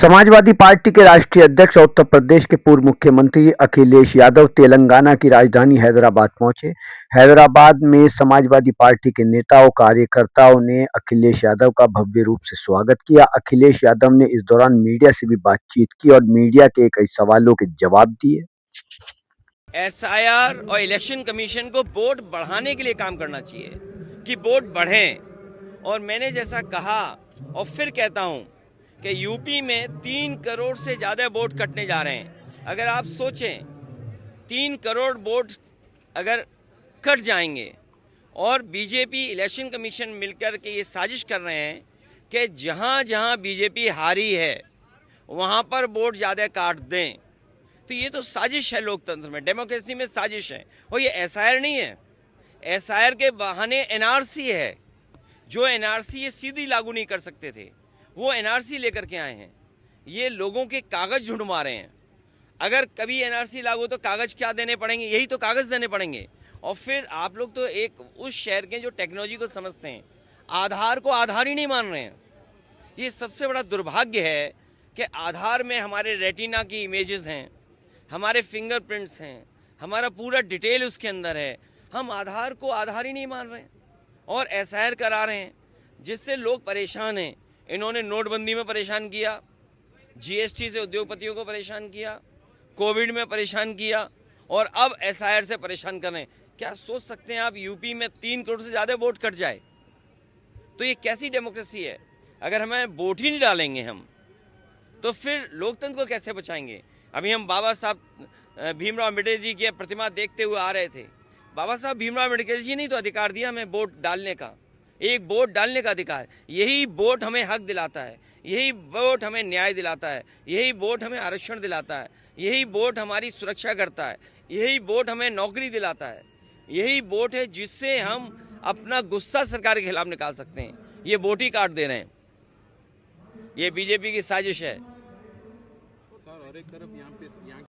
Samajwadi party के राष्ट्रीय अध्यक्ष और उत्तर प्रदेश के पूर्व मुख्यमंत्री अखिलेश यादव तेलंगाना की राजधानी हैदराबाद पहुंचे। हैदराबाद में समाजवादी पार्टी के नेताओं कार्यकर्ताओं ने अखिलेश यादव का भव्य रूप से स्वागत किया। अखिलेश यादव ने इस दौरान मीडिया से भी बातचीत की और मीडिया के कई सवालों के जवाब दिए। एसआईआर और इलेक्शन कमीशन को वोट बढ़ाने के लिए काम करना चाहिए कि वोट बढ़ें। और मैंने जैसा कहा और फिर कहता हूं कि यूपी में 3 करोड़ से ज़्यादा वोट कटने जा रहे हैं। अगर आप सोचें 3 करोड़ वोट अगर कट जाएंगे और बीजेपी इलेक्शन कमीशन मिलकर के ये साजिश कर रहे हैं कि जहां जहां बीजेपी हारी है वहां पर वोट ज़्यादा काट दें, तो ये तो साजिश है। लोकतंत्र में, डेमोक्रेसी में साजिश है। और ये एसआईआर नहीं है, एसआईआर के बहाने एनआरसी है। जो एनआरसी ये सीधी लागू नहीं कर सकते थे, वो एनआरसी लेकर के आए हैं। ये लोगों के कागज ढूंढवा रहे हैं। अगर कभी एनआरसी लागू तो कागज क्या देने पड़ेंगे? यही तो कागज देने पड़ेंगे। और फिर आप लोग तो एक उस शहर के जो टेक्नोलॉजी को समझते हैं, आधार को आधार ही नहीं मान रहे हैं। ये सबसे बड़ा दुर्भाग्य है कि आधार में हमारे रेटिना की इमेजेस हैं, हमारे फिंगरप्रिंट्स हैं, हमारा पूरा डिटेल उसके अंदर है। हम आधार को आधार ही नहीं मान रहे हैं और एसआईआर करा रहे हैं, जिससे लोग परेशान हैं। इन्होंने नोटबंदी में परेशान किया, जीएसटी से उद्योगपतियों को परेशान किया, कोविड में परेशान किया और अब एसआईआर से परेशान कर रहे हैं। क्या सोच सकते हैं आप यूपी में 3 करोड़ से ज़्यादा वोट कट जाए? तो ये कैसी डेमोक्रेसी है? अगर हमें वोट ही नहीं डालेंगे हम, तो फिर लोकतंत्र को कैसे बचाएंगे? अभी हम बाबा साहब भीमराव अम्बेडकर जी की प्रतिमा देखते हुए आ रहे थे। बाबा साहब भीमराव अम्बेडकर जी ने तो अधिकार दिया हमें वोट डालने का, एक वोट डालने का अधिकार। यही वोट हमें हक दिलाता है, यही वोट हमें न्याय दिलाता है, यही वोट हमें आरक्षण दिलाता है, यही वोट हमारी सुरक्षा करता है, यही वोट हमें नौकरी दिलाता है। यही वोट है जिससे हम अपना गुस्सा सरकार के खिलाफ निकाल सकते हैं। ये वोट ही काट दे रहे हैं। ये बीजेपी की साजिश है। सर, और एक तरफ यहाँ पे